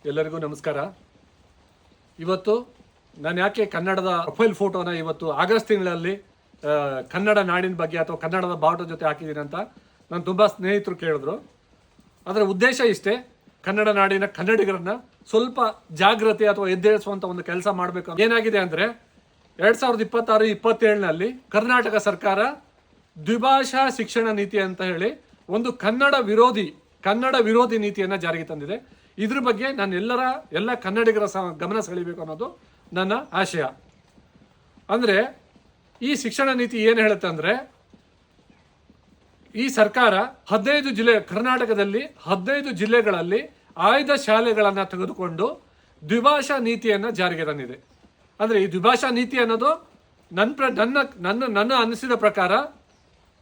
ಎಲ್ಲರಿಗೂ ನಮಸ್ಕಾರ. ಇವತ್ತು ನಾನು ಯಾಕೆ ಕನ್ನಡದ ಪ್ರೊಫೈಲ್ ಫೋಟೋನ ಇವತ್ತು ಆಗಸ್ಟ್ ತಿಂಗಳಲ್ಲಿ ಕನ್ನಡ ನಾಡಿನ ಬಗ್ಗೆ ಅಥವಾ ಕನ್ನಡದ ಬಾವುಟ ಜೊತೆ ಹಾಕಿದ್ದೀನಿ ಅಂತ ನಾನು ತುಂಬ ಸ್ನೇಹಿತರು ಕೇಳಿದ್ರು. ಅದರ ಉದ್ದೇಶ ಇಷ್ಟೇ, ಕನ್ನಡ ನಾಡಿನ ಕನ್ನಡಿಗರನ್ನ ಸ್ವಲ್ಪ ಜಾಗೃತಿ ಅಥವಾ ಎದ್ದೇಳಿಸುವಂಥ ಒಂದು ಕೆಲಸ ಮಾಡಬೇಕು. ಏನಾಗಿದೆ ಅಂದರೆ 2026-27ನಲ್ಲಿ ಕರ್ನಾಟಕ ಸರ್ಕಾರ ದ್ವಿಭಾಷಾ ಶಿಕ್ಷಣ ನೀತಿ ಅಂತ ಹೇಳಿ ಒಂದು ಕನ್ನಡ ವಿರೋಧಿ ನೀತಿಯನ್ನು ಜಾರಿಗೆ ತಂದಿದೆ. ಇದ್ರ ಬಗ್ಗೆ ನಾನು ಎಲ್ಲ ಕನ್ನಡಿಗರ ಗಮನ ಸೆಳೆಯಬೇಕು ಅನ್ನೋದು ನನ್ನ ಆಶಯ. ಅಂದರೆ ಈ ಶಿಕ್ಷಣ ನೀತಿ ಏನು ಹೇಳುತ್ತೆ ಅಂದರೆ, ಈ ಸರ್ಕಾರ 15 ಜಿಲ್ಲೆ, ಕರ್ನಾಟಕದಲ್ಲಿ 15 ಜಿಲ್ಲೆಗಳಲ್ಲಿ ಆಯ್ದ ಶಾಲೆಗಳನ್ನು ತೆಗೆದುಕೊಂಡು ದ್ವಿಭಾಷಾ ನೀತಿಯನ್ನು ಜಾರಿಗೆ ತಂದಿದೆ. ಅಂದರೆ ಈ ದ್ವಿಭಾಷಾ ನೀತಿ ಅನ್ನೋದು ನನ್ನ ಅನಿಸಿದ ಪ್ರಕಾರ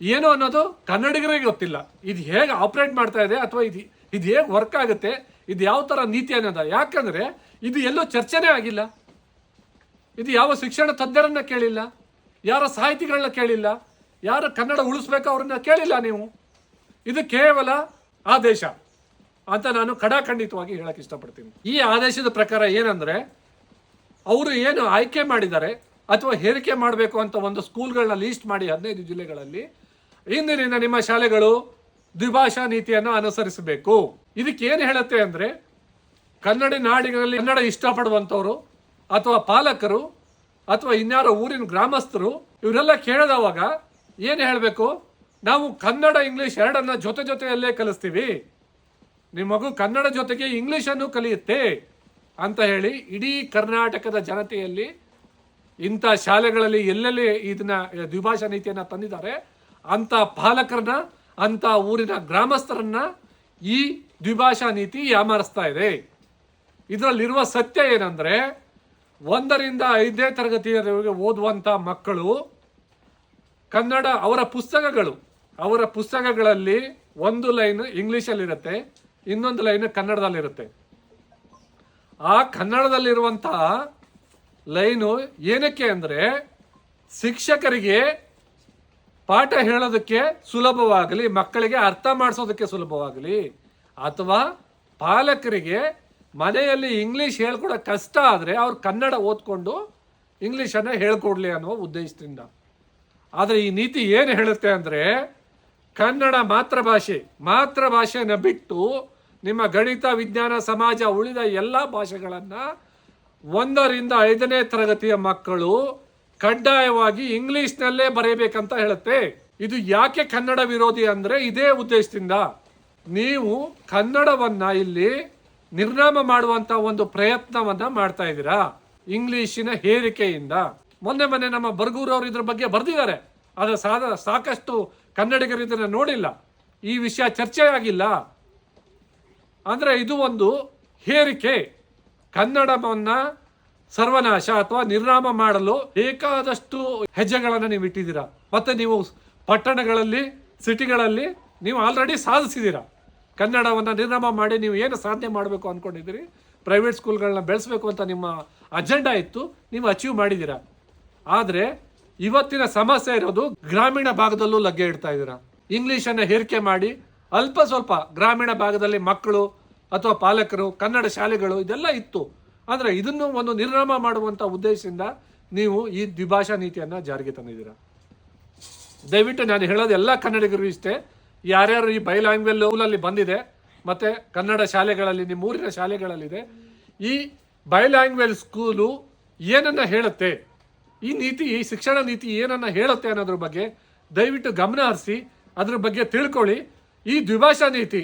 ಏನು ಅನ್ನೋದು ಕನ್ನಡಿಗರಿಗೆ ಗೊತ್ತಿಲ್ಲ. ಇದು ಹೇಗೆ ಆಪರೇಟ್ ಮಾಡ್ತಾ ಇದೆ ಅಥವಾ ಇದು ಹೇಗೆ ವರ್ಕ್ ಆಗುತ್ತೆ, ಇದು ಯಾವ ಥರ ನೀತಿ ಅನ್ನೋದ. ಯಾಕಂದರೆ ಇದು ಎಲ್ಲೂ ಚರ್ಚೆನೇ ಆಗಿಲ್ಲ. ಇದು ಯಾವ ಶಿಕ್ಷಣ ತಜ್ಞರನ್ನ ಕೇಳಿಲ್ಲ, ಯಾರ ಸಾಹಿತಿಗಳನ್ನ ಕೇಳಿಲ್ಲ, ಯಾರು ಕನ್ನಡ ಉಳಿಸ್ಬೇಕು ಅವ್ರನ್ನ ಕೇಳಿಲ್ಲ ನೀವು. ಇದು ಕೇವಲ ಆದೇಶ ಅಂತ ನಾನು ಖಡಾಖಂಡಿತವಾಗಿ ಹೇಳಕ್ಕೆ ಇಷ್ಟಪಡ್ತೀನಿ. ಈ ಆದೇಶದ ಪ್ರಕಾರ ಏನಂದರೆ, ಅವರು ಏನು ಆಯ್ಕೆ ಮಾಡಿದ್ದಾರೆ ಅಥವಾ ಹೇರಿಕೆ ಮಾಡಬೇಕು ಅಂತ ಒಂದು ಸ್ಕೂಲ್ಗಳನ್ನ ಲೀಸ್ಟ್ ಮಾಡಿ 15 ಜಿಲ್ಲೆಗಳಲ್ಲಿ ಇಂದಿನಿಂದ ನಿಮ್ಮ ಶಾಲೆಗಳು ದ್ವಿಭಾಷಾ ನೀತಿಯನ್ನು ಅನುಸರಿಸಬೇಕು. ಇದಕ್ಕೆ ಏನು ಹೇಳುತ್ತೆ ಅಂದರೆ, ಕನ್ನಡ ನಾಡಿನಲ್ಲಿ ಕನ್ನಡ ಇಷ್ಟಪಡುವಂಥವ್ರು ಅಥವಾ ಪಾಲಕರು ಅಥವಾ ಇನ್ಯಾರೋ ಊರಿನ ಗ್ರಾಮಸ್ಥರು ಇವರೆಲ್ಲ ಕೇಳಿದವಾಗ ಏನು ಹೇಳಬೇಕು, ನಾವು ಕನ್ನಡ ಇಂಗ್ಲೀಷ್ ಎರಡನ್ನ ಜೊತೆಯಲ್ಲೇ ಕಲಿಸ್ತೀವಿ, ನಿಮ್ಮ ಮಗು ಕನ್ನಡ ಜೊತೆಗೆ ಇಂಗ್ಲೀಷನ್ನು ಕಲಿಯುತ್ತೆ ಅಂತ ಹೇಳಿ ಇಡೀ ಕರ್ನಾಟಕದ ಜನತೆಯಲ್ಲಿ ಇಂಥ ಶಾಲೆಗಳಲ್ಲಿ ಎಲ್ಲೆಲ್ಲಿ ಇದನ್ನ ದ್ವಿಭಾಷಾ ನೀತಿಯನ್ನು ತಂದಿದ್ದಾರೆ ಅಂಥ ಪಾಲಕರನ್ನ, ಅಂಥ ಊರಿನ ಗ್ರಾಮಸ್ಥರನ್ನ ಈ ದ್ವಿಭಾಷಾ ನೀತಿ ಯಾಮಾರಿಸ್ತಾ ಇದೆ. ಇದರಲ್ಲಿರುವ ಸತ್ಯ ಏನಂದರೆ, 1ರಿಂದ 5ನೇ ತರಗತಿಯವರೆಗೆ ಓದುವಂಥ ಮಕ್ಕಳು ಕನ್ನಡ ಅವರ ಪುಸ್ತಕಗಳಲ್ಲಿ ಒಂದು ಲೈನ್ ಇಂಗ್ಲೀಷಲ್ಲಿರುತ್ತೆ, ಇನ್ನೊಂದು ಲೈನ್ ಕನ್ನಡದಲ್ಲಿರುತ್ತೆ. ಆ ಕನ್ನಡದಲ್ಲಿರುವಂತಹ ಲೈನು ಏನಕ್ಕೆ ಅಂದರೆ, ಶಿಕ್ಷಕರಿಗೆ ಪಾಠ ಹೇಳೋದಕ್ಕೆ ಸುಲಭವಾಗಲಿ, ಮಕ್ಕಳಿಗೆ ಅರ್ಥ ಮಾಡಿಸೋದಕ್ಕೆ ಸುಲಭವಾಗಲಿ, ಅಥವಾ ಪಾಲಕರಿಗೆ ಮನೆಯಲ್ಲಿ ಇಂಗ್ಲೀಷ್ ಹೇಳ್ಕೊಡೋ ಕಷ್ಟ ಆದರೆ ಅವ್ರು ಕನ್ನಡ ಓದ್ಕೊಂಡು ಇಂಗ್ಲೀಷನ್ನು ಹೇಳ್ಕೊಡ್ಲಿ ಅನ್ನೋ ಉದ್ದೇಶದಿಂದ. ಆದರೆ ಈ ನೀತಿ ಏನು ಹೇಳುತ್ತೆ ಅಂದರೆ, ಕನ್ನಡ ಮಾತೃಭಾಷೆಯನ್ನು ಬಿಟ್ಟು ನಿಮ್ಮ ಗಣಿತ, ವಿಜ್ಞಾನ, ಸಮಾಜ ಉಳಿದ ಎಲ್ಲ ಭಾಷೆಗಳನ್ನು 1ರಿಂದ 5ನೇ ತರಗತಿಯ ಮಕ್ಕಳು ಕಡ್ಡಾಯವಾಗಿ ಇಂಗ್ಲಿಷ್ನಲ್ಲೇ ಬರೆಯಬೇಕಂತ ಹೇಳುತ್ತೆ. ಇದು ಯಾಕೆ ಕನ್ನಡ ವಿರೋಧಿ ಅಂದರೆ, ಇದೇ ಉದ್ದೇಶದಿಂದ ನೀವು ಕನ್ನಡವನ್ನ ಇಲ್ಲಿ ನಿರ್ನಾಮ ಮಾಡುವಂತ ಒಂದು ಪ್ರಯತ್ನವನ್ನ ಮಾಡ್ತಾ ಇದ್ದೀರಾ ಇಂಗ್ಲಿಶಿನ ಹೇರಿಕೆಯಿಂದ. ಮೊನ್ನೆ ನಮ್ಮ ಬರ್ಗೂರವರು ಇದ್ರ ಬಗ್ಗೆ ಬರೆದಿದ್ದಾರೆ. ಆದರೆ ಸಾಕಷ್ಟು ಕನ್ನಡಿಗರು ಇದನ್ನ ನೋಡಿಲ್ಲ, ಈ ವಿಷಯ ಚರ್ಚೆ ಆಗಿಲ್ಲ. ಅಂದ್ರೆ ಇದು ಒಂದು ಹೇರಿಕೆ, ಕನ್ನಡವನ್ನ ಸರ್ವನಾಶ ಅಥವಾ ನಿರ್ನಾಮ ಮಾಡಲು ಬೇಕಾದಷ್ಟು ಹೆಜ್ಜೆಗಳನ್ನು ನೀವು ಇಟ್ಟಿದ್ದೀರಾ. ಮತ್ತೆ ನೀವು ಪಟ್ಟಣಗಳಲ್ಲಿ, ಸಿಟಿಗಳಲ್ಲಿ ನೀವು ಆಲ್ರೆಡಿ ಸಾಧಿಸಿದ್ದೀರಾ. ಕನ್ನಡವನ್ನು ನಿರ್ನಾಮ ಮಾಡಿ ನೀವು ಏನು ಸಾಧನೆ ಮಾಡಬೇಕು ಅಂದ್ಕೊಂಡಿದ್ದೀರಿ, ಪ್ರೈವೇಟ್ ಸ್ಕೂಲ್ಗಳನ್ನ ಬೆಳೆಸಬೇಕು ಅಂತ ನಿಮ್ಮ ಅಜೆಂಡಾ ಇತ್ತು, ನೀವು ಅಚೀವ್ ಮಾಡಿದ್ದೀರಾ. ಆದರೆ ಇವತ್ತಿನ ಸಮಸ್ಯೆ ಇರೋದು ಗ್ರಾಮೀಣ ಭಾಗದಲ್ಲೂ ಲಗ್ಗೆ ಇಡ್ತಾ ಇದ್ದೀರಾ. ಇಂಗ್ಲೀಷನ್ನು ಹೇರಿಕೆ ಮಾಡಿ ಅಲ್ಪ ಸ್ವಲ್ಪ ಗ್ರಾಮೀಣ ಭಾಗದಲ್ಲಿ ಮಕ್ಕಳು ಅಥವಾ ಪಾಲಕರು, ಕನ್ನಡ ಶಾಲೆಗಳು ಇದೆಲ್ಲ ಇತ್ತು. ಆದರೆ ಇದನ್ನು ಒಂದು ನಿರ್ನಾಮ ಮಾಡುವಂಥ ಉದ್ದೇಶದಿಂದ ನೀವು ಈ ದ್ವಿಭಾಷಾ ನೀತಿಯನ್ನು ಜಾರಿಗೆ ತಂದಿದ್ದೀರಾ. ದಯವಿಟ್ಟು ನಾನು ಹೇಳೋದು ಎಲ್ಲ ಕನ್ನಡಿಗರು ಇಷ್ಟೇ, ಯಾರ್ಯಾರು ಈ ಬೈಲ್ಯಾಂಗ್ವೇಜ್ ಸ್ಕೂಲಲ್ಲಿ ಬಂದಿದೆ ಮತ್ತು ಕನ್ನಡ ಶಾಲೆಗಳಲ್ಲಿ, ನಿಮ್ಮ ಊರಿನ ಶಾಲೆಗಳಲ್ಲಿದೆ, ಈ ಬೈಲ್ಯಾಂಗ್ವೇಜ್ ಸ್ಕೂಲು ಏನನ್ನ ಹೇಳುತ್ತೆ, ಈ ನೀತಿ, ಈ ಶಿಕ್ಷಣ ನೀತಿ ಏನನ್ನ ಹೇಳುತ್ತೆ ಅನ್ನೋದ್ರ ಬಗ್ಗೆ ದಯವಿಟ್ಟು ಗಮನ ಹರಿಸಿ, ಅದ್ರ ಬಗ್ಗೆ ತಿಳ್ಕೊಳ್ಳಿ. ಈ ದ್ವಿಭಾಷಾ ನೀತಿ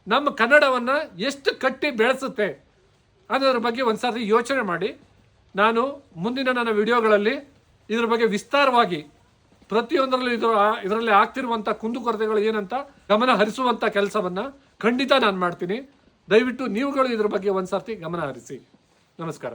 ನಮ್ಮ ಕನ್ನಡವನ್ನು ಎಷ್ಟು ಕಟ್ಟಿ ಬೆಳೆಸುತ್ತೆ ಅನ್ನೋದ್ರ ಬಗ್ಗೆ ಒಂದ್ಸಾರಿ ಯೋಚನೆ ಮಾಡಿ. ನಾನು ಮುಂದಿನ ನನ್ನ ವಿಡಿಯೋಗಳಲ್ಲಿ ಇದ್ರ ಬಗ್ಗೆ ವಿಸ್ತಾರವಾಗಿ ಪ್ರತಿಯೊಂದರಲ್ಲೂ ಇದರಲ್ಲಿ ಆಗ್ತಿರುವಂಥ ಕುಂದುಕೊರತೆಗಳು ಏನಂತ ಗಮನ ಹರಿಸುವಂಥ ಕೆಲಸವನ್ನು ಖಂಡಿತ ನಾನು ಮಾಡ್ತೀನಿ. ದಯವಿಟ್ಟು ನೀವುಗಳು ಇದ್ರ ಬಗ್ಗೆ ಒಂದ್ಸರ್ತಿ ಗಮನ ಹರಿಸಿ. ನಮಸ್ಕಾರ.